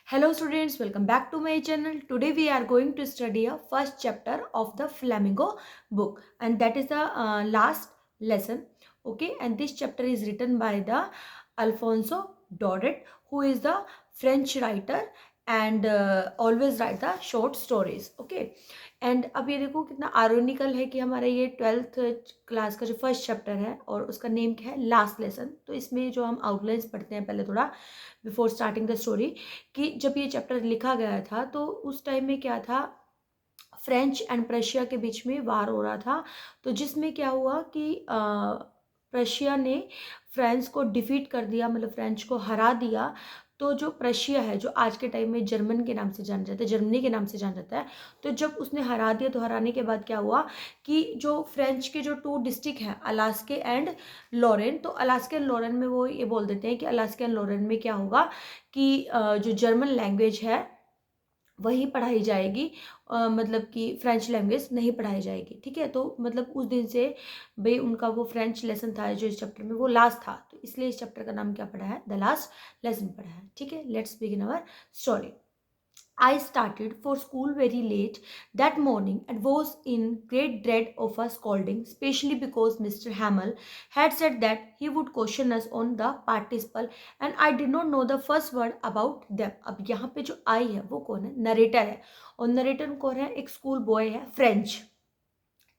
Hello students, welcome back to my channel. Today we are going to study a first chapter of the Flamingo book, and that is the last lesson. Okay, and this chapter is written by the Alfonso Daudet, who is the French writer and always write the short stories. Okay, and अब ये देखो कितना ironical है कि हमारा ये 12th class का जो फर्स्ट चैप्टर है और उसका नेम क्या है, लास्ट लेसन. तो इसमें जो हम आउटलाइंस पढ़ते हैं पहले थोड़ा बिफोर स्टार्टिंग द स्टोरी, कि जब ये चैप्टर लिखा गया था तो उस टाइम में क्या था, फ्रेंच एंड प्रशिया के बीच में वार हो रहा था. तो जिसमें क्या हुआ कि प्रशिया ने फ्रांस को डिफीट कर दिया, मतलब फ्रेंच को हरा दिया. तो जो प्रशिया है, जो आज के टाइम में जर्मन के नाम से जाना जाता है, जर्मनी के नाम से जाना जाता है, तो जब उसने हरा दिया तो हराने के बाद क्या हुआ कि जो फ्रेंच के जो 2 डिस्ट्रिक्ट हैं, अलास्के एंड लॉरेन, तो अलास्के एंड लॉरेन में वो ये बोल देते हैं कि अलास्के एंड लॉरेन में क्या होगा कि जो जर्मन लैंग्वेज है वही पढ़ाई जाएगी, मतलब कि फ्रेंच लैंग्वेज नहीं पढ़ाई जाएगी. ठीक है, तो मतलब उस दिन से भाई उनका वो फ्रेंच लेसन था जो इस चैप्टर में वो लास्ट था, तो इसलिए इस चैप्टर का नाम क्या पढ़ा है, द लास्ट लेसन पढ़ा है. ठीक है, let's begin our story. I started for school very late that morning and was in great dread of a scolding, especially because Mr. Hamill had said that he would question us on the participle and I did not know the first word about them. अब यहाँ पे जो I है वो कौन है, narrator है. और नरेटर कौन है, एक स्कूल बॉय है, फ्रेंच.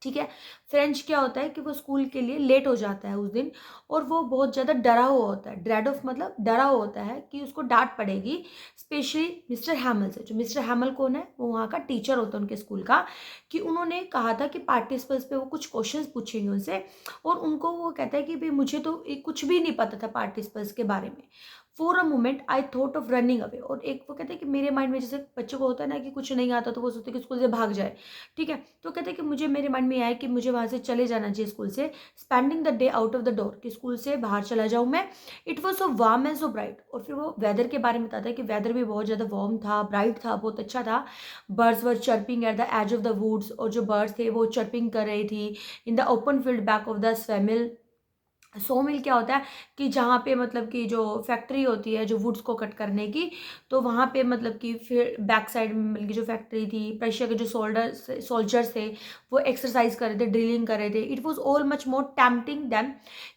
ठीक है, फ्रेंच क्या होता है कि वो स्कूल के लिए लेट हो जाता है उस दिन, और वो बहुत ज़्यादा डरा हुआ होता है. ड्रेड ऑफ मतलब डरा हुआ होता है कि उसको डांट पड़ेगी, स्पेशली मिस्टर हैमल से. जो मिस्टर हैमल कौन है, वो वहाँ का टीचर होता है उनके स्कूल का, कि उन्होंने कहा था कि पार्टिसिपल्स पे वो कुछ क्वेश्चंस पूछेंगे उनसे, और उनको वो कहता है कि भाई मुझे तो कुछ भी नहीं पता था पार्टिसिपल्स के बारे में. For a moment I thought of running away. और एक वो कहते हैं कि मेरे माइंड में, जैसे बच्चों को होता है ना कि कुछ नहीं आता तो वो सोचते कि स्कूल से भाग जाए. ठीक है, तो कहते हैं कि मुझे, मेरे माइंड में आया कि मुझे वहाँ से चले जाना चाहिए स्कूल से, spending the day out of the door, कि स्कूल से बाहर चला जाऊँ मैं. It was so warm and so bright. और फिर वो वेदर के बारे में बताता है कि वेदर भी बहुत ज़्यादा वार्म था, ब्राइट था, बहुत अच्छा था. Birds were chirping at the edge of the woods, और जो बर्ड्स थे वो चर्पिंग कर रही थी in the open field back of the sawmill. Saw mill क्या होता है कि जहाँ पे मतलब कि जो फैक्ट्री होती है जो वुड्स को कट करने की, तो वहाँ पे मतलब कि फिर बैक साइड में मिल की जो फैक्ट्री थी, रशिया के जो सोल्जर्स थे वो एक्सरसाइज कर रहे थे, ड्रिलिंग कर रहे थे. It was all much more tempting them,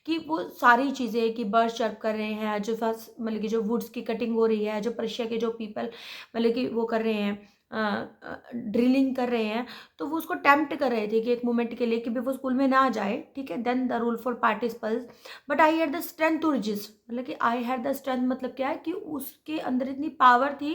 कि वो सारी चीज़ें कि बर्ड्स चर्प कर रहे हैं, जो फर्स्ट मतलब कि जो वुड्स की कटिंग हो रही है, जो रशिया के जो पीपल मतलब कि वो कर रहे हैं, ड्रिलिंग कर रहे हैं, तो वो उसको टेम्प्ट कर रहे थे कि एक मोमेंट के लिए कि भी वो स्कूल में ना जाए. ठीक है, then the rule for participles, but I had the strength to resist. मतलब कि आई हैड द स्ट्रेंथ मतलब क्या है कि उसके अंदर इतनी पावर थी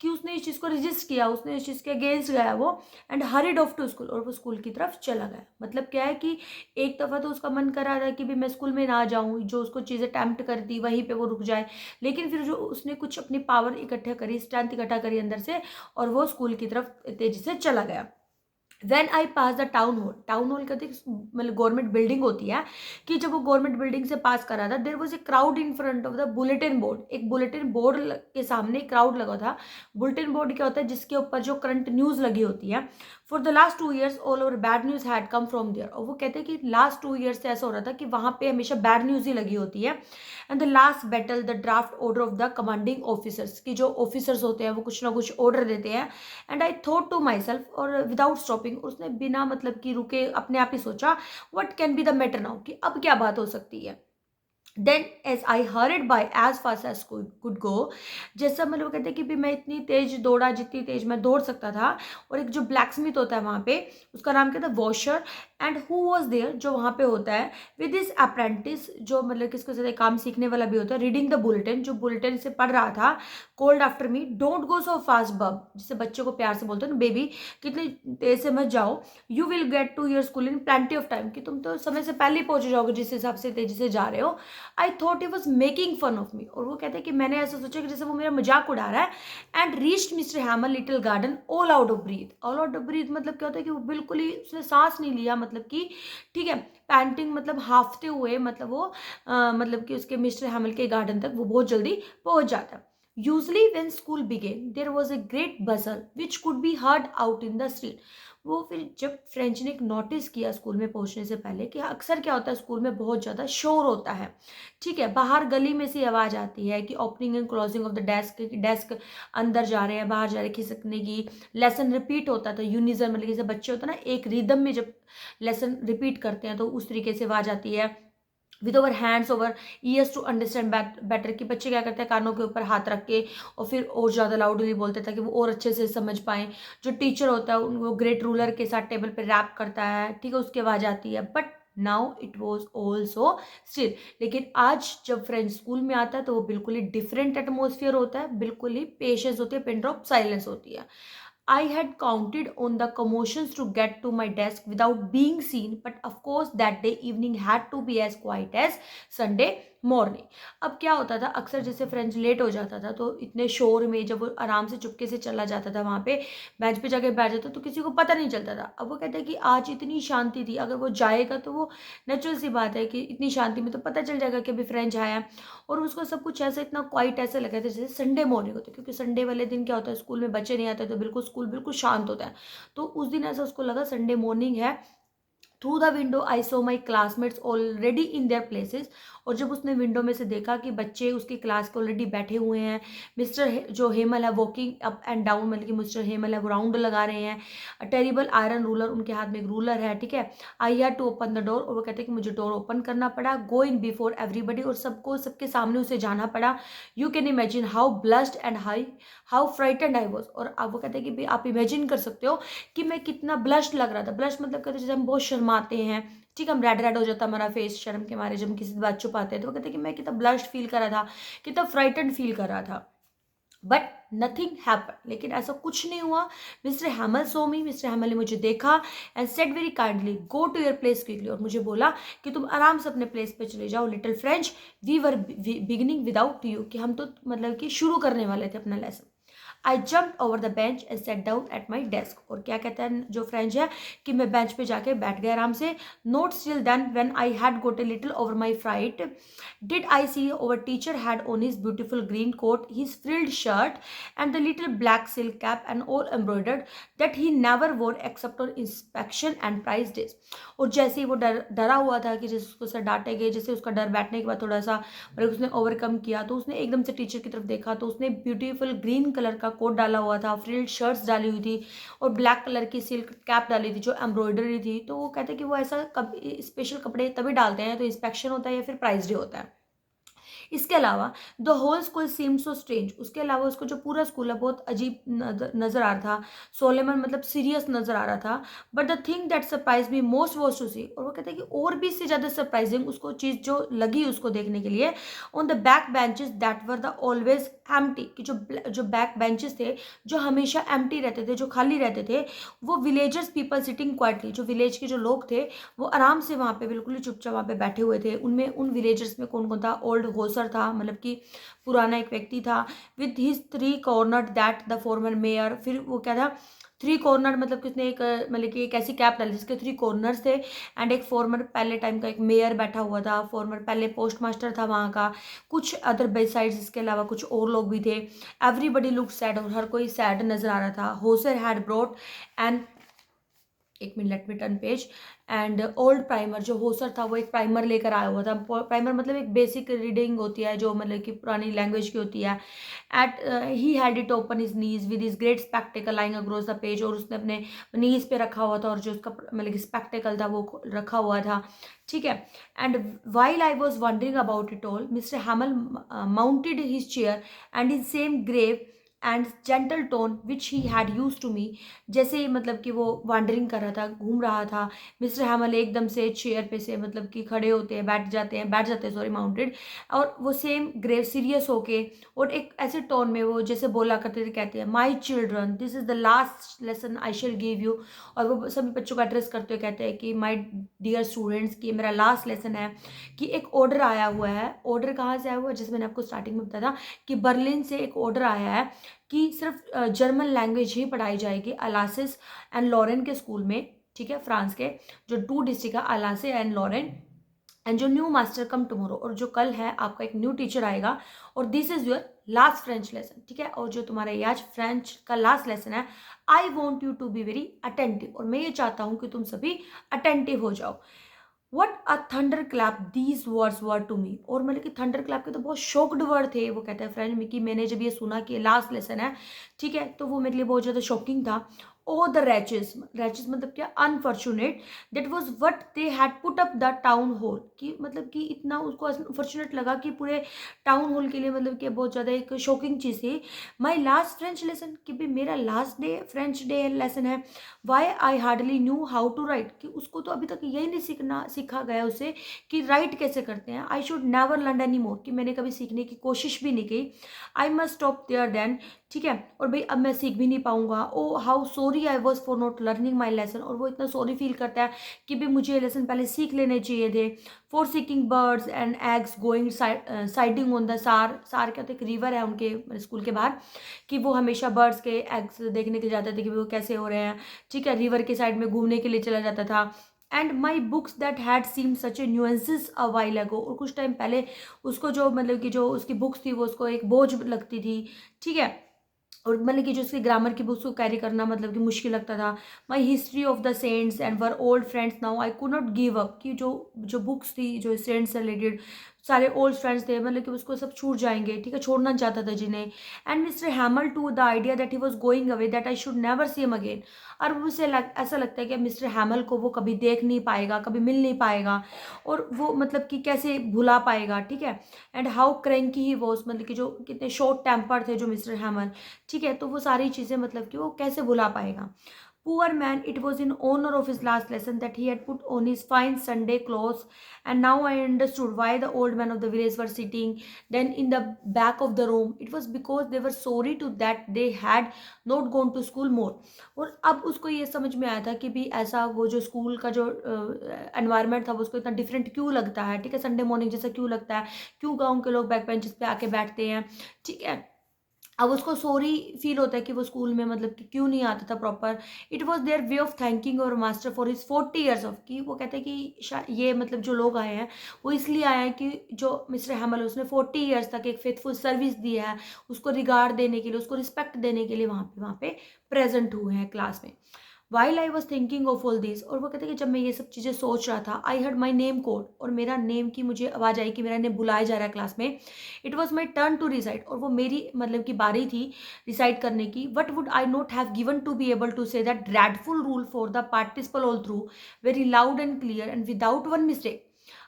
कि उसने इस चीज़ को रजिस्ट किया, उसने इस चीज़ के अगेंस्ट गया वो, and hurried off to school, और वो स्कूल की तरफ चला गया. मतलब क्या है कि एक दफ़ा तो उसका मन कर रहा था कि भी मैं स्कूल में ना जाऊँ, जो उसको चीज़ें टेम्प्ट कर दी वहीं पर वो रुक जाए, लेकिन फिर जो उसने कुछ अपनी पावर इकट्ठा करी, स्ट्रेंथ इकट्ठा करी अंदर से, और वो स्कूल की तरफ तेजी से चला गया. When I pass the town hall, town hall कहते मतलब गवर्नमेंट बिल्डिंग होती है, कि जब वो गवर्नमेंट बिल्डिंग से पास करा था, there was a crowd in front of the bulletin board. एक बुलेटिन बोर्ड के सामने क्राउड लगा था. बुलेटिन बोर्ड क्या होता है, जिसके ऊपर जो करंट न्यूज़ लगी होती है. For the last 2 years all over bad news had come from there. और वो कहते हैं कि लास्ट 2 years से ऐसा हो रहा था कि वहाँ पे हमेशा बैड न्यूज़ ही लगी होती है. And the last battle, the draft order of the commanding officers, की जो ऑफिसर्स होते हैं वो कुछ ना कुछ ऑर्डर देते हैं. And I thought to myself, और विदाउट स्टॉपिंग, उसने बिना मतलब कि रुके अपने आप ही सोचा, what can be the matter now, कि अब क्या बात हो सकती है. Then as I hurried by as fast as could go, जैसा मतलब कहते हैं कि भी मैं इतनी तेज दौड़ा जितनी तेज मैं दौड़ सकता था. और एक जो ब्लैक स्मिथ होता है वहाँ पे, उसका नाम क्या था, Wachter. And who was there, जो वहाँ पे होता है, विद दिस अप्रेंटिस, जो मतलब किसको से काम सीखने वाला भी होता है, रीडिंग द बुलेटिन, जो बुलेटिन से पढ़ रहा था. Cold after me, don't go so fast बब, जिससे बच्चे को प्यार से बोलते हैं ना, बेबी कितनी तेज से मत जाओ. You will get to your school in plenty of time, कि तुम तो समय से पहले ही पहुंच जाओगे जिस हिसाब से तेजी से जा रहे हो. I thought he was making fun of me. और वो कहते हैं कि मैंने ऐसा सोचा कि जैसे वो मेरा मजाक उड़ा रहा है. And reached mister hammer little garden all out of breath. All out of breath मतलब क्या होता है कि वो बिल्कुल ही उसने सांस नहीं लिया, मतलब कि ठीक है, पैंटिंग मतलब हाफते हुए, मतलब वो मतलब कि उसके मिस्टर हैमल के गार्डन तक वो बहुत जल्दी पहुंच जाता है. Usually when school began there was a great bustle which could be heard out in the street. वो फिर जब फ्रेंच ने एक नोटिस किया स्कूल में पहुंचने से पहले कि अक्सर क्या होता है स्कूल में बहुत ज़्यादा शोर होता है, ठीक है, बाहर गली में से आवाज़ आती है कि opening and closing of the desk, desk अंदर जा रहे हैं बाहर जा रहे हैं खिसकने की, लेसन रिपीट होता था यूनिजन, मतलब जैसे बच्चे होते हैं ना एक रिदम में जब लेसन रिपीट करते हैं तो उस तरीके से आवाज़ आती है। With over hands over ears to understand better, कि बच्चे क्या करते हैं कानों के ऊपर हाथ रख के और फिर और ज़्यादा लाउडली बोलते हैं ताकि वो और अच्छे से समझ पाएँ। जो टीचर होता है उनको ग्रेट रूलर के साथ टेबल पे रैप करता है, ठीक है, उसकी आवाज़ आती है। But now it was also still, लेकिन आज जब फ्रेंच स्कूल में आता है तो वो बिल्कुल ही डिफरेंट एटमोसफियर होता है, बिल्कुल ही पेशेंस होती है, पिन ड्रॉप साइलेंस होती है। I had counted on the commotions to get to my desk without being seen, but of course that day evening had to be as quiet as Sunday morning. अब क्या होता था अक्सर जैसे French late हो जाता था तो इतने शोर में जब वो आराम से चुपके से चला जाता था वहाँ पे बेंच पे जाके बैठ जाता तो किसी को पता नहीं चलता था। अब वो कहते हैं कि आज इतनी शांति थी, अगर वो जाएगा तो वो नेचुरल सी बात है कि इतनी शांति में तो पता चल जाएगा कि अभी फ्रेंच आया है। और उसको सब कुछ ऐसा इतना क्वाइट ऐसा लगा था जैसे संडे मॉर्निंग होता है, क्योंकि संडे वाले दिन क्या होता है स्कूल में बच्चे नहीं आते तो बिल्कुल स्कूल बिल्कुल शांत होता है। तो उस दिन ऐसा उसको लगा संडे मॉर्निंग है। Through the window I so my classmates already in their places, और जब उसने विंडो में से देखा कि बच्चे उसकी क्लास के ऑलरेडी बैठे हुए हैं, जो हेमल है वॉकिंग अप एंड डाउन, मतलब कि मिस्टर हेमल है वो राउंड लगा रहे हैं, टेरिबल आयरन रूलर, उनके हाथ में एक रूलर है, ठीक है। I had to open the door, और वो कहते हैं कि मुझे डोर ओपन करना पड़ा, गो इन बिफोर एवरीबडी, और सबके सामने उसे जाना पड़ा। You can imagine how blessed and how frightened I was, और अब वो कहते हैं कि आप इमेजिन कर सकते हो कि मैं कितना ब्लश्ड लग रहा था। ब्लश मतलब कहते हैं जैसे हम बहुत शर्माते हैं, ठीक है, हम रेड रेड हो जाता है हमारा फेस शर्म के मारे जब हम किसी बात छुपाते हैं, तो वो कहते हैं कि मैं कितना ब्लश्ड फील कर रहा था, कितना फ्राइटेंड फील कर रहा था। बट नथिंग हैपन, लेकिन ऐसा कुछ नहीं हुआ। मिस्टर हैमल सो मी, मिस्टर हैमल ने मुझे देखा and said very kindly go to your place quickly, और मुझे बोला कि तुम आराम से अपने प्लेस पे चले जाओ। Little French we were beginning without you, कि हम तो मतलब कि शुरू करने वाले थे अपना lesson. I jump over the bench and set down at my desk, और क्या कहता है जो फ्रेंच है कि मैं बेंच पे जाके बैठ गया आराम से। Not still then when I had got a little over my fright did I see our teacher had on his beautiful green coat, his frilled shirt and the little black silk cap and all embroidered that he never wore except on inspection and prize days. और जैसे ही वो डरा हुआ था कि जैसे उसको sir डांटेंगे, जैसे उसका डर बैठने के बाद थोड़ा सा मतलब उसने ओवरकम किया, तो उसने एकदम से टीचर की तरफ देखा तो उसने ब्यूटीफुल ग्रीन कलर का कोट डाला हुआ था, फ्रिल्ड शर्ट्स डाली हुई थी और ब्लैक कलर की सिल्क कैप डाली थी जो एम्ब्रॉयडरी थी। तो वो कहते हैं कि वो ऐसा कभी स्पेशल कपड़े तभी डालते हैं तो इंस्पेक्शन होता है या फिर प्राइज डे होता है। इसके अलावा the whole school seem so strange, उसके अलावा उसको जो पूरा स्कूल है बहुत अजीब नजर आ रहा था। सोलेमन मतलब सीरियस नजर आ रहा था। But the thing that surprise me most was to see, और वो कहते हैं कि और भी इससे ज़्यादा सरप्राइजिंग उसको चीज़ जो लगी उसको देखने के लिए, on the back benches that were the always empty, कि जो बैक बेंचेस थे जो हमेशा एम्प्टी रहते थे, जो खाली रहते थे, वो विलेजर्स पीपल सिटिंग क्वाइटली, जो विलेज के जो लोग थे वो आराम से वहाँ पे बिल्कुल ही चुपचाप वहाँ पे बैठे हुए थे। उनमें उन विलेजर्स में कौन कौन था, ओल्ड होसर था मतलब कि पुराना एक व्यक्ति था, with his 3 corner that the former mayor, फिर वो क्या था 3 कॉर्नर मतलब कि उसने एक मतलब कि एक ऐसी कैप डाली जिसके 3 कॉर्नर्स थे, एंड एक फॉर्मर पहले टाइम का एक मेयर बैठा हुआ था, फॉर्मर पहले पोस्ट मास्टर था वहाँ का, कुछ अदर बेसाइड्स इसके अलावा कुछ और लोग भी थे। एवरीबडी लुक सैड, और हर कोई सैड नजर आ रहा था। होसर हैड ब्रॉट एंड एक minute let me turn page, and old primer, जो होसर था वो एक प्राइमर लेकर आया हुआ था। प्राइमर मतलब एक बेसिक रीडिंग होती है जो मतलब कि पुरानी लैंग्वेज की होती है। At he had it open his knees with his great spectacle lying across the page, और उसने अपने नीज पे रखा हुआ था और जो उसका मतलब कि स्पेक्टिकल था वो रखा हुआ था, ठीक है। And while I was wondering about it all mister Hamel mounted his chair and in same grave and gentle tone which he had use to me, जैसे ही मतलब कि वो वॉन्डरिंग कर रहा था, घूम रहा था, मिस्टर हैमल एकदम से चेयर पे से मतलब कि खड़े होते हैं, बैठ जाते हैं सॉरी माउंटेड, और वो सेम ग्रेव सीरियस होके और एक ऐसे टोन में वो जैसे बोला करते थे, कहते हैं my children this is the last lesson I shall give you, और वो सभी बच्चों को एड्रेस करते हुए कहते हैं कि माई डियर स्टूडेंट्स की मेरा लास्ट लेसन है, कि एक ऑर्डर आया हुआ है। ऑर्डर कहाँ से आया हुआ है, जैसे मैंने आपको स्टार्टिंग में बताया था कि बर्लिन से एक ऑर्डर आया है कि सिर्फ जर्मन लैंग्वेज ही पढ़ाई जाएगी अलासिस एंड लॉरेन के स्कूल में, ठीक है, फ्रांस के जो 2 डिस्ट्रिक्ट है अलासे एंड लॉरेन, एंड जो न्यू मास्टर कम टुमारो, और जो कल है आपका एक न्यू टीचर आएगा, और this is your last French lesson, ठीक है। और जो तुम्हारा ये आज फ्रेंच का लास्ट लेसन है, I want you to be very attentive, और मैं ये चाहता हूँ कि तुम सभी अटेंटिव हो जाओ। What a thunderclap these words were to me, और मतलब कि थंडर क्लैप के तो बहुत शॉक्ड वर्ड थे। वो कहता है फ्रेंड में कि मैंने जब ये सुना कि लास्ट लेसन है, ठीक है, तो वो मेरे लिए बहुत ज़्यादा शॉकिंग था। ओ द रैचेस, रैचेस मतलब क्या, unfortunate, that was what they had put up the town hall, कि मतलब कि इतना उसको अनफॉर्चुनेट लगा कि पूरे टाउन हॉल के लिए मतलब कि बहुत ज़्यादा एक शॉकिंग चीज़ थी। माई लास्ट फ्रेंच लेसन, कि भाई मेरा last day French day lesson है। Why I hardly knew how to write, कि उसको तो अभी तक यही नहीं सीखा गया उसे कि राइट कैसे करते हैं। I should never learn any more, कि मैंने कभी सीखने की कोशिश भी नहीं की। I must stop there then, ठीक है, और भाई अब मैं सीख भी नहीं पाऊंगा। Oh how sorry I was for not learning my lesson, और वो इतना सॉरी फील करता है कि भाई मुझे ये लेसन पहले सीख लेने चाहिए थे। For seeking birds and eggs going siding on the सार, सार क्या होता है, एक रिवर है उनके स्कूल के बाहर, कि वो हमेशा बर्ड्स के एग्स देखने के लिए जाते थे कि वो कैसे हो रहे हैं, ठीक है, रिवर के साइड में घूमने के लिए चला जाता था। And my books that had seem such a nuisances a while ago, और कुछ टाइम पहले उसको जो मतलब कि जो उसकी बुक्स थी वो उसको एक बोझ लगती थी, ठीक है, और मतलब कि जो उसकी ग्रामर की बुक्स को कैरी करना मतलब कि मुश्किल लगता था। My history of the saints and were old friends now I could not give up, कि जो जो बुक्स थी जो सेंट्स से रिलेटेड सारे ओल्ड फ्रेंड्स थे, मतलब कि उसको सब छूट जाएंगे, ठीक है, छोड़ना चाहता था जिन्हें। And mister Hamel to the idea that he was going away that I should never see him again, और उसे ऐसा लगता है कि मिस्टर हैमल को वो कभी देख नहीं पाएगा, कभी मिल नहीं पाएगा, और वो मतलब कि कैसे भुला पाएगा, ठीक है। And how cranky he was, मतलब कि जो कितने शॉर्ट टेम्पर थे जो मिस्टर हैमल, ठीक है, तो वो सारी चीज़ें मतलब कि वो कैसे भुला पाएगा। Poor man, it was in honor of his last lesson that he had put on his fine Sunday clothes, and now I understood why the old men of the village were sitting then in the back of the room. It was because they were sorry to that they had not gone to school more. और अब उसको ये समझ में आया था कि भी ऐसा वो जो स्कूल का जो एनवायरनमेंट था वो उसको इतना डिफरेंट क्यों लगता है, ठीक है, संडे मॉर्निंग जैसा क्यों लगता है, क्यों गाँव के लोग बैक बेंचेस पे आके बैठते हैं, ठीक है। अब उसको सॉरी फील होता है कि वो स्कूल में मतलब कि क्यों नहीं आता था proper. It was their way of thanking our master for his 40 years of, कि वो कहते हैं कि ये मतलब जो लोग आए हैं वो इसलिए आए हैं कि जो मिस्टर हैमल उसने 40 years तक एक फेथफुल सर्विस दी है, उसको रिगार्ड देने के लिए, उसको रिस्पेक्ट देने के लिए वहाँ पे प्रेजेंट हुए हैं क्लास में। While I was thinking of all this, और वो कहते हैं कि जब मैं ये सब चीज़ें सोच रहा था, I heard my name code, और मेरा नेम की मुझे आवाज़ आई कि मेरा नेम बुलाया जा रहा है क्लास में। It was my turn to recite, और वो मेरी मतलब की बारी थी रिसाइट करने की। What would I not have given to be able to say that dreadful rule for the participle all through, very loud and clear and without one mistake.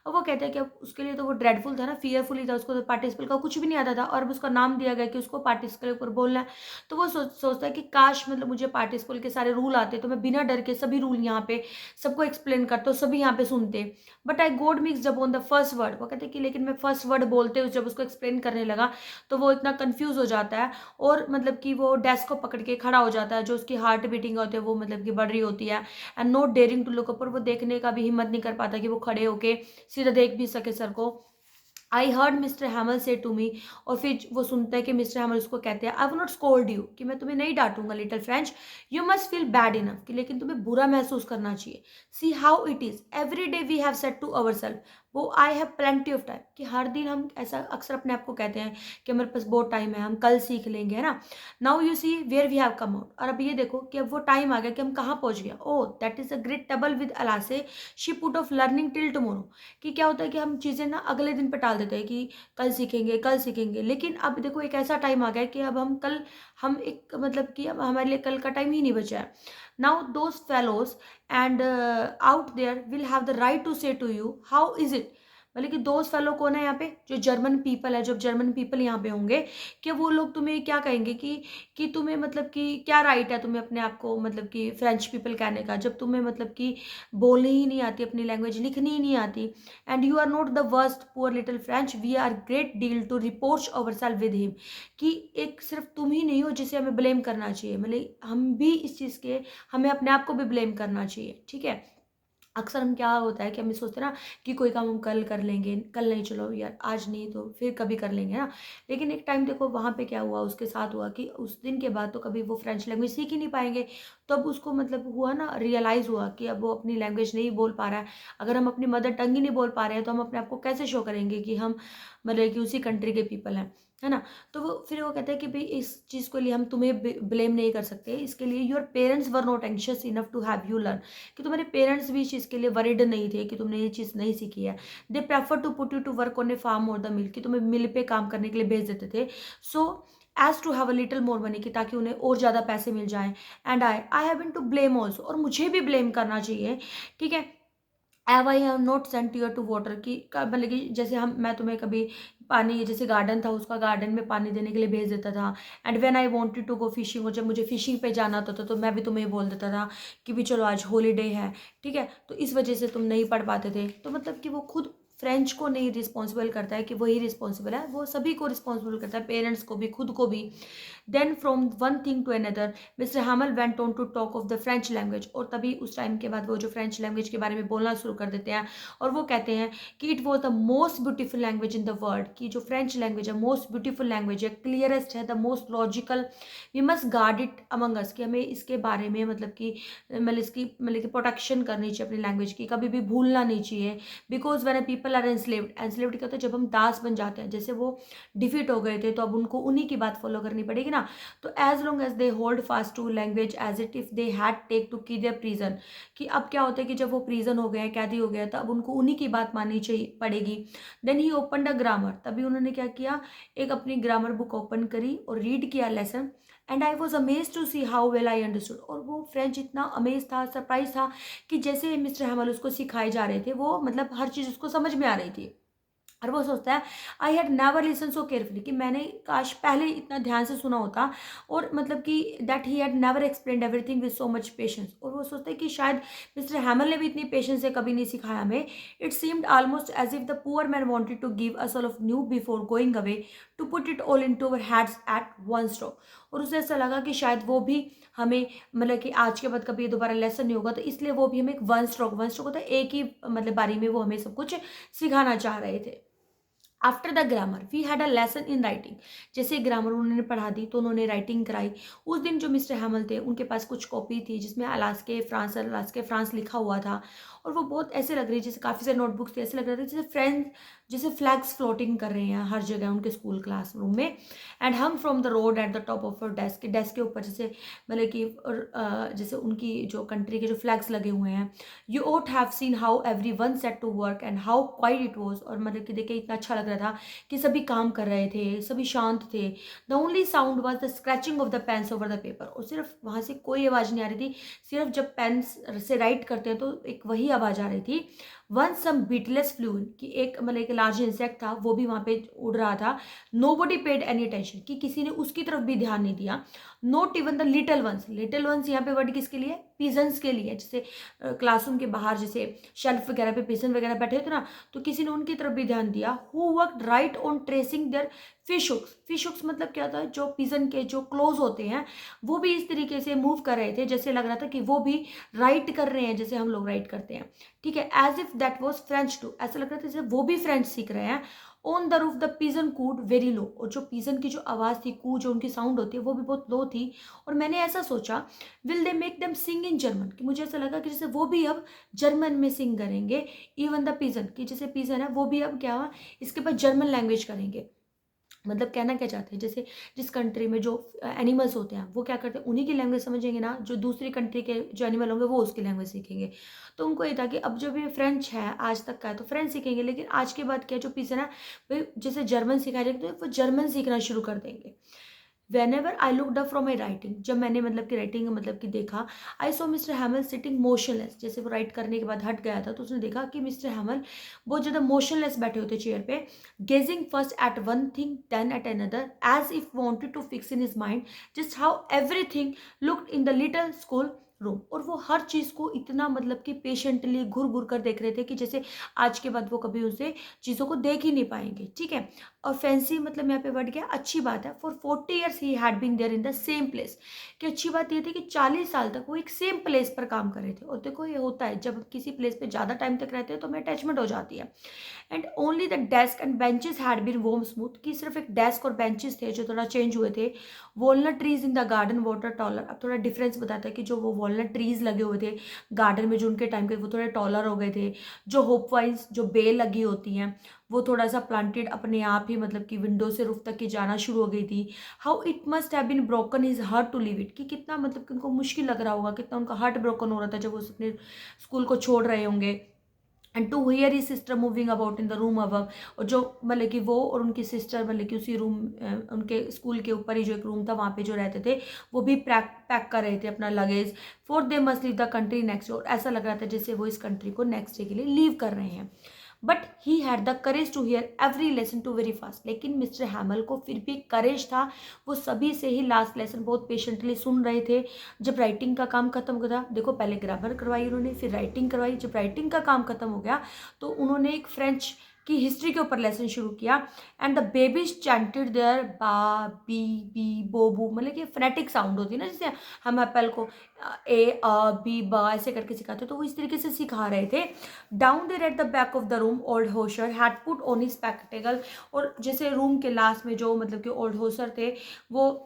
अब वो कहते हैं कि अब उसके लिए तो वो ड्रेडफुल था ना, फियरफुल ही था, उसको तो पार्टिसिपल का कुछ भी नहीं आता था, और अब उसका नाम दिया गया कि उसको पार्टिसिपल के ऊपर बोलना है। तो वो सोचता है कि काश मतलब मुझे पार्टिसिपल के सारे रूल आते तो मैं बिना डर के सभी रूल यहाँ पे सबको एक्सप्लेन करता हूँ, सभी यहाँ पे सुनते। बट आई गोड मिक्स जब ऑन द फर्स्ट वर्ड, वो कहते हैं कि लेकिन मैं फर्स्ट वर्ड बोलते हुए जब उसको एक्सप्लेन करने लगा तो वो इतना कन्फ्यूज हो जाता है, और मतलब कि वो डेस्क को पकड़ के खड़ा हो जाता है, जो उसकी हार्ट बीटिंग होती है वो मतलब कि बढ़ रही होती है। And not daring to look up, और वो देखने का भी हिम्मत नहीं कर पाता कि वो खड़े होके सीधा देख भी सके सर को। आई हर्ड मिस्टर हैमल से टू मी, और फिर वो सुनता है कि मिस्टर हैमल उसको कहते हैं, I will not scold you, कि मैं तुम्हें नहीं डांटूंगा little French, you must feel bad enough, कि लेकिन तुम्हें बुरा महसूस करना चाहिए। See how it is every day we have set to our self, वो I have plenty of time, कि हर दिन हम ऐसा अक्सर अपने आप को कहते हैं कि हमारे पास बहुत टाइम है, हम कल सीख लेंगे, है ना। Now you see where we have come out, और अब ये देखो कि अब वो टाइम आ गया कि हम कहाँ पहुंच गया। Oh that is a great trouble with Alsace, she put off learning till tomorrow, कि क्या होता है कि हम चीज़ें ना अगले दिन पे टाल देते हैं कि कल सीखेंगे कल सीखेंगे, लेकिन अब देखो एक ऐसा टाइम आ गया है कि अब हम एक मतलब कि अब हमारे लिए कल का टाइम ही नहीं बचा है। Now those fellows and out there will have the right to say to you how is it, मतलब कि दोस्त फेलो कौन है यहाँ पे, जो जर्मन पीपल है, जब जर्मन पीपल यहाँ पे होंगे, कि वो लोग तुम्हें क्या कहेंगे कि तुम्हें मतलब कि क्या राइट है तुम्हें अपने आप को मतलब कि फ्रेंच पीपल कहने का, जब तुम्हें मतलब कि बोलनी ही नहीं आती, अपनी लैंग्वेज लिखनी ही नहीं आती। And you are not the worst poor little French, we are great deal to reproach our self with him, कि एक सिर्फ तुम ही नहीं हो जिसे हमें ब्लेम करना चाहिए, मतलब हम भी इस चीज़ के, हमें अपने आप को भी ब्लेम करना चाहिए, ठीक है। अक्सर हम क्या होता है कि हम ये सोचते हैं ना कि कोई काम हम कल कर लेंगे, कल नहीं, चलो यार आज नहीं तो फिर कभी कर लेंगे ना। लेकिन एक टाइम देखो वहाँ पे क्या हुआ, उसके साथ हुआ कि उस दिन के बाद तो कभी वो फ्रेंच लैंग्वेज सीख ही नहीं पाएंगे। तो अब उसको मतलब हुआ ना, रियलाइज़ हुआ कि अब वो अपनी लैंग्वेज नहीं बोल पा रहा है। अगर हम अपनी मदर टंग ही नहीं बोल पा रहे हैं तो हम अपने आप को कैसे शो करेंगे कि हम मतलब कि उसी कंट्री के पीपल हैं। है ना। तो वो फिर वो कहते हैं कि भाई इस चीज़ के लिए हम तुम्हें ब्लेम नहीं कर सकते, इसके लिए your parents were not anxious enough to have you learn, कि तुम्हारे पेरेंट्स भी इस चीज़ के लिए वरिड नहीं थे कि तुमने ये चीज़ नहीं सीखी है। They prefer to put you to work on a farm or the mill, कि तुम्हें मिल पे काम करने के लिए भेज देते थे, so as to have a little more money, कि ताकि उन्हें और ज़्यादा पैसे मिल जाएं। And I have been to blame also, और मुझे भी ब्लेम करना चाहिए, ठीक है। Have I have not sent your to water, की मतलब कि जैसे मैं तुम्हें कभी पानी, जैसे गार्डन था उसका, गार्डन में पानी देने के लिए भेज देता था। And when I wanted to go fishing, और जब मुझे फिशिंग पे जाना होता था तो मैं भी तुम्हें बोल देता था कि भी चलो आज हॉलीडे है, ठीक है, तो इस वजह से तुम नहीं पढ़ पाते थे। तो मतलब कि वो खुद फ्रेंच को नहीं रिस्पॉन्सिबल करता है कि वही रिस्पॉन्सिबल है, वो सभी को रिस्पॉन्सिबल करता है, पेरेंट्स को भी, खुद को भी। Then from one thing to another mister Hamel went on to talk of the French language, और तभी उस टाइम के बाद वो जो फ्रेंच लैंग्वेज के बारे में बोलना शुरू कर देते हैं, और वो कहते हैं कि it was the most beautiful language in the world, की जो फ्रेंच लैंग्वेज है मोस्ट ब्यूटीफुल लैंग्वेज है, क्लियरेस्ट है, the most logical, we must guard it among us, कि हमें इसके बारे में मतलब कि मतलब कि प्रोटेक्शन करनी चाहिए अपनी लैंग्वेज की, कभी भी भूलना नहीं चाहिए। Because when people are enslaved क्या होता है, जब हम दास बन जाते हैं, जैसे वो डिफीट हो गए थे तो अब उनको उन्हीं की बात फॉलो करनी पड़ेगी ना। तो as long as they hold fast to language as it if they had take to key their prison, कि अब क्या होता है कि जब वो प्रिजन हो गए हैं, कैदी हो गया, तो अब उनको उन्हीं की बात माननी चाहिए पड़ेगी। Then he open a grammar, तभी उन्होंने क्या किया, एक अपनी ग्रामर बुक ओपन करी और रीड किया lesson. And I was amaze to see how well I understood, और वो फ्रेंच इतना अमेज था, सरप्राइज था, कि जैसे मिस्टर हैमल उसको सिखाए जा रहे थे, वो मतलब हर चीज़ उसको समझ में आ रही थी। और वो सोचता है I had never listen so carefully, कि मैंने काश पहले इतना ध्यान से सुना होता, और मतलब कि that he had never explained everything with so much patience, और वो सोचता है कि शायद मिस्टर हैमल ने भी इतनी पेशेंस से कभी नहीं सिखाया हमें। It seemed almost as if the poor man wanted to give us all of knew before going away to put it all into our heads at one stroke, और उसे ऐसा लगा कि शायद वो भी हमें मतलब कि आज के बाद कभी दोबारा लेसन नहीं होगा, तो इसलिए वो भी हमें एक वन स्ट्रोक होता है, एक ही मतलब बारी में वो हमें सब कुछ सिखाना चाह रहे थे। After the grammar we had a lesson in writing, जैसे ग्रामर उन्होंने पढ़ा दी तो उन्होंने राइटिंग कराई। उस दिन जो मिस्टर हैमल थे उनके पास कुछ कॉपी थी जिसमें अलास्के फ्रांस लिखा हुआ था, और वो बहुत ऐसे लग रही, जैसे काफ़ी सारे नोटबुक्स थे, ऐसे लग रहे थे जैसे फ्रेंड्स, जैसे फ्लैग्स फ्लोटिंग कर रहे हैं हर जगह उनके स्कूल क्लासरूम में। एंड हम from the road at the top of desk के ऊपर जैसे मतलब कि जैसे उनकी जो कंट्री के जो फ्लैग्स लगे हुए हैं। You ought have seen how everyone set to work and how quiet it was, और मतलब कि देखिए इतना अच्छा लग रहा था कि सभी काम कर रहे थे, सभी शांत थे। The only sound was the scratching of the pens over the paper, और सिर्फ वहाँ से कोई आवाज़ नहीं आ रही थी, सिर्फ जब पेन से राइट करते हैं तो एक वही आवाज़ आ रही थी। वन सम बीटलेस फ्लू, कि एक मतलब एक लार्ज इंसेक्ट था वो भी वहाँ पे उड़ रहा था। नो बडी पेड एनी अटेंशन, कि किसी ने उसकी तरफ भी ध्यान नहीं दिया। Note even the little ones यहाँ पे वर्ड किसके लिए, पीजन्स के लिए, जैसे क्लासरूम के बाहर जैसे शेल्फ वगैरह पे पीजन वगैरह बैठे थे ना, तो किसी ने उनकी तरफ भी ध्यान दिया। Who work right on tracing their fish hooks मतलब क्या था, जो पिजन के जो क्लोज होते हैं वो भी इस तरीके से मूव कर रहे थे, जैसे लग रहा था कि वो भी राइट कर रहे हैं जैसे हम लोग राइट करते हैं, ठीक है। As if that was French too, ऐसा लग रहा था जैसे वो भी फ्रेंच सीख रहे हैं। On the roof the pigeon could very low, और जो पिजन की जो आवाज़ थी, कू जो उनकी साउंड होती है वो भी बहुत लो थी। और मैंने ऐसा सोचा will they make them sing in German, कि मुझे ऐसा लगा कि जैसे वो भी अब जर्मन में सिंग करेंगे। इवन द पिजन, कि जैसे पिजन है वो भी अब क्या हुआ, इसके बाद जर्मन लैंग्वेज करेंगे। मतलब कहना क्या चाहते हैं, जैसे जिस कंट्री में जो एनिमल्स होते हैं वो क्या करते हैं, उन्हीं की लैंग्वेज समझेंगे ना, जो दूसरी कंट्री के जो एनिमल होंगे वो उसकी लैंग्वेज सीखेंगे। तो उनको ये था कि अब जब ये फ्रेंच है आज तक का है तो फ्रेंच सीखेंगे, लेकिन आज के बाद क्या जो पीछे ना भाई जैसे जर्मन सिखाया जाएगा तो वो जर्मन सीखना शुरू कर देंगे। When ever I looked up from my writing, जब मैंने मतलब कि राइटिंग मतलब कि देखा, आई सो मिस्टर हैमल सिटिंग मोशनलेस, जैसे वो राइट करने के बाद हट गया था तो उसने देखा कि मिस्टर हैमल बहुत ज़्यादा मोशनलेस बैठे होते चेयर पे, gazing first at one thing then at another as if wanted to fix in his mind just how everything looked in the little school room. और वो हर चीज़ को इतना मतलब कि पेशेंटली घुर घुर कर देख रहे थे कि जैसे आज के बाद वो कभी उनसे चीज़ों को देख ही नहीं पाएंगे, ठीक है। और फैंसी मतलब यहाँ पे वर्ड क्या, अच्छी बात है। For 40 years he had been there in the same place, कि अच्छी बात ये थी कि 40 साल तक वो एक सेम प्लेस पर काम कर रहे थे। और देखो ये होता है जब किसी प्लेस पे ज़्यादा टाइम तक रहते हैं तो हमें अटैचमेंट हो जाती है। And only the desk and benches had been warm smooth, कि सिर्फ एक डेस्क और बेंचेस थे जो थोड़ा चेंज हुए थे। Walnut trees in the garden water taller, अब थोड़ा डिफरेंस बताता है कि जो वो वॉलनट ट्रीज लगे हुए थे गार्डन में जो उनके टाइम के, वो थोड़े टॉलर हो गए थे। जो होप वाइज जो बेल लगी होती हैं वो थोड़ा सा प्लांटेड अपने आप ही मतलब कि विंडो से रूफ तक की जाना शुरू हो गई थी। How it must have been broken his heart to leave it, कि कितना मतलब कि उनको मुश्किल लग रहा होगा, कितना उनका हार्ट ब्रोकन हो रहा था जब वो अपने स्कूल को छोड़ रहे होंगे। And to hear he sister moving about in the room above, और जो मतलब कि वो और उनकी सिस्टर मतलब कि उसी रूम, उनके स्कूल के ऊपर ही जो एक रूम था वहाँ पे जो रहते थे, वो भी पैक कर रहे थे अपना luggage. For they must leave the country next, और ऐसा लग रहा था जैसे वो इस कंट्री को नेक्स्ट डे के लिए लीव कर रहे हैं। But he had the courage to hear every lesson to very fast, लेकिन मिस्टर हैमल को फिर भी करेज था, वो सभी से ही लास्ट लेसन बहुत पेशेंटली सुन रहे थे। जब राइटिंग का काम खत्म हो गया, देखो पहले ग्रामर करवाई उन्होंने, फिर राइटिंग करवाई, जब राइटिंग का काम खत्म हो गया तो उन्होंने एक फ्रेंच की हिस्ट्री के ऊपर लेसन शुरू किया। And the babies chanted their ba be bi bo bu, मतलब कि फोनेटिक साउंड होती है ना, जैसे हम एप्पल को ए अ बी बा ऐसे करके सिखाते, तो वो इस तरीके से सिखा रहे थे। Down there at the back of the room old Hauser had put on his spectacle, और जैसे रूम के लास्ट में जो मतलब कि ओल्ड होशर थे, वो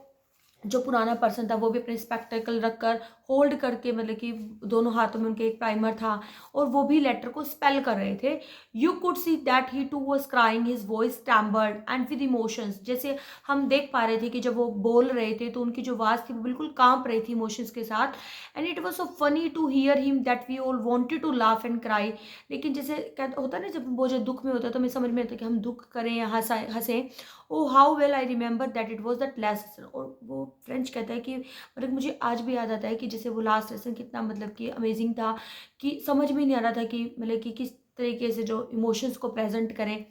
जो पुराना पर्सन था वो भी अपने स्पेक्टेकल रखकर होल्ड करके मतलब कि दोनों हाथों में उनके एक प्राइमर था, और वो भी लेटर को स्पेल कर रहे थे। You could see that he too was crying, his voice trembled and with emotions, जैसे हम देख पा रहे थे कि जब वो बोल रहे थे तो उनकी जो आवाज़ थी वो बिल्कुल कांप रही थी इमोशंस के साथ। And it was so funny to hear him that we all wanted to laugh and cry, लेकिन जैसे क्या होता है ना, जब वो जो दुख में होता है तो हमें समझ में आता है कि हम दुख करें या हंसें। Oh how well I remember that it was that last lesson, और वो फ्रेंच कहता है कि मतलब मुझे आज भी याद आता है कि जैसे वो लास्ट लेसन कितना मतलब कि अमेजिंग था, कि समझ में नहीं आ रहा था कि मतलब कि किस तरीके से जो इमोशंस को प्रेजेंट करें।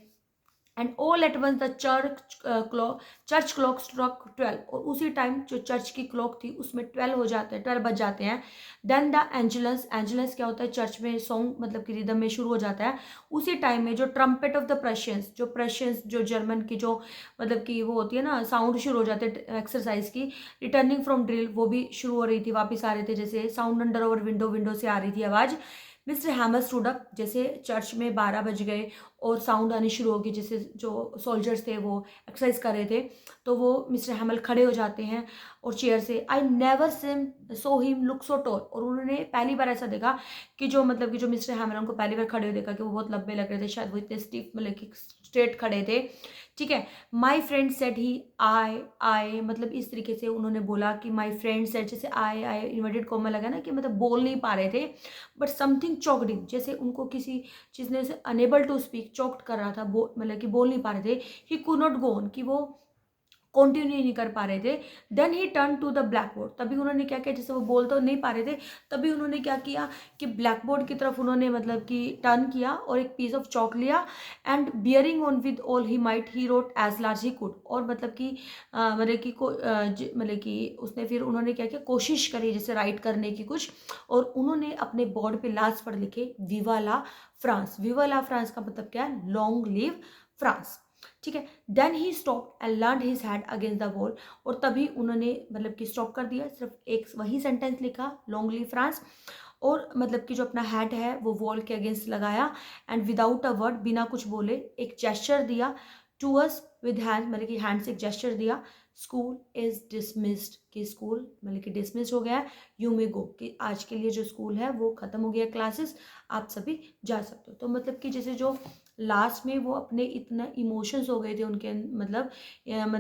And all at once the church clock struck 12, और उसी टाइम जो चर्च की क्लॉक थी उसमें 12 हो जाते हैं, 12 बज जाते हैं। देन द एंजलस, एंजलस क्या होता है, चर्च में सॉन्ग मतलब कि रिदम में शुरू हो जाता है। उसी टाइम में जो ट्रम्पेट ऑफ द प्रशियंस, जो प्रशियंस जो जर्मन की जो मतलब कि वो होती है ना, साउंड शुरू हो जाते हैं एक्सरसाइज की, रिटर्निंग फ्रॉम ड्रिल, वो भी शुरू हो रही थी, वापस आ रहे थे, जैसे sound under over window, window से आ रही थी आवाज़। मिस्टर हैमर स्टूड अप, जैसे चर्च में 12 बज गए और साउंड आनी शुरू होगी, जैसे जो सोल्जर्स थे वो एक्सरसाइज कर रहे थे, तो वो मिस्टर हैमल खड़े हो जाते हैं और चेयर से। I never saw him look so tall, और उन्होंने पहली बार ऐसा देखा कि जो मतलब कि जो मिस्टर हैमल उनको पहली बार खड़े हुए देखा कि वो बहुत लंबे लग रहे थे, शायद वो इतने स्टिफ मतलब कि स्ट्रेट खड़े थे। ठीक है, माई फ्रेंड सेड ही आई मतलब इस तरीके से उन्होंने बोला कि माई फ्रेंड सेड, जैसे आई इन्वर्टेड कॉमा लगा ना, कि मतलब बोल नहीं पा रहे थे। बट समथिंग चॉक्ड हिम, जैसे उनको किसी चीज़ ने अनेबल टू स्पीक, चॉक्ड कर रहा था, मतलब कि बोल नहीं पा रहे थे। He could not go on, कि वो कंटिन्यू नहीं कर पा रहे थे। Then he turn to the blackboard, तभी उन्होंने क्या किया, जैसे वो बोल तो नहीं पा रहे थे, तभी उन्होंने क्या किया कि ब्लैक बोर्ड की तरफ उन्होंने मतलब कि टर्न किया और एक पीस ऑफ चॉक लिया। And bearing on with all he might he wrote as large he could, और मतलब कि मतलब कि मतलब कि उसने फिर उन्होंने क्या किया, कोशिश करी जैसे राइट करने की कुछ, और उन्होंने अपने बोर्ड पे लास्ट पर लिखे विवा ला फ्रांस। विवा ला फ्रांस का मतलब क्या है, लॉन्ग लिव फ्रांस। ठीक है, then he stop and learn his head against the wall, और तभी उन्होंने मतलब कि स्टॉप कर दिया, सिर्फ एक वही सेंटेंस लिखा, लॉन्ग लिव फ्रांस, और मतलब कि जो अपना हेड है वो वॉल के अगेंस्ट लगाया। एंड विदाउट अ वर्ड, बिना कुछ बोले एक जेस्चर दिया टू अस विद हैंड, मतलब कि हैंड से एक जेस्चर दिया। स्कूल इज डिसमिस्ड, कि स्कूल मतलब कि डिसमिस हो गया है। यू मे गो, कि आज के लिए जो स्कूल है वो खत्म हो गया, क्लासेस, आप सभी जा सकते हो। तो मतलब कि जैसे जो लास्ट में वो अपने इतना इमोशंस हो गए थे उनके, मतलब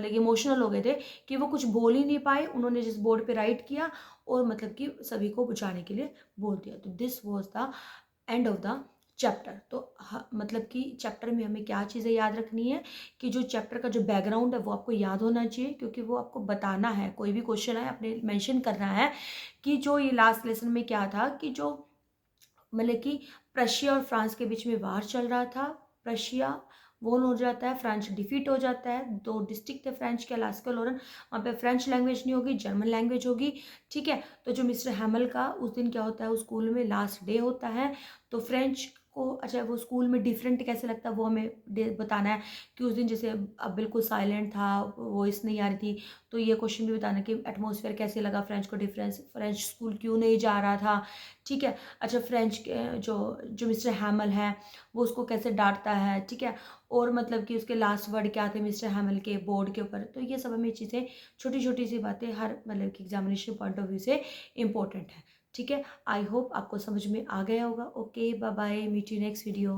इमोशनल हो गए थे कि वो कुछ बोल ही नहीं पाए। उन्होंने जिस बोर्ड पे राइट किया और मतलब कि सभी को बुझाने के लिए बोल दिया। तो this was the end of the chapter. तो मतलब कि चैप्टर में हमें क्या चीज़ें याद रखनी है, कि जो चैप्टर का जो बैकग्राउंड है वो आपको याद होना चाहिए, क्योंकि वो आपको बताना है, कोई भी क्वेश्चन है आपने मेंशन करना है कि जो ये लास्ट लेसन में क्या था, कि जो मतलब कि प्रशिया और फ्रांस के बीच में वार चल रहा था। प्रशिया वोन हो जाता है, फ्रांस डिफीट हो जाता है। 2 डिस्ट्रिक्ट थे फ्रेंच के, अलास्का लॉरेन, वहाँ पे फ्रेंच लैंग्वेज नहीं होगी, जर्मन लैंग्वेज होगी। ठीक है, तो जो मिस्टर हैमल का उस दिन क्या होता है, उस स्कूल में लास्ट डे होता है, तो फ्रेंच को अच्छा वो स्कूल में डिफरेंट कैसे लगता है वो हमें बताना है, कि उस दिन जैसे अब बिल्कुल साइलेंट था, वॉइस नहीं आ रही थी, तो ये क्वेश्चन भी बताना कि एटमॉस्फेयर कैसे लगा फ्रेंच को, डिफरेंस, फ्रेंच स्कूल क्यों नहीं जा रहा था। ठीक है, अच्छा फ्रेंच के जो जो मिस्टर हैमल है वो उसको कैसे डांटता है। ठीक है, और मतलब कि उसके लास्ट वर्ड क्या थे मिस्टर हैमल के बोर्ड के ऊपर। तो ये सब हमें चीज़ें, छोटी छोटी सी बातें हर मतलब कि एग्जामिनेशन पॉइंट ऑफ व्यू से इम्पोर्टेंट है। ठीक है, आई होप आपको समझ में आ गया होगा। Okay, bye bye, meet you next video.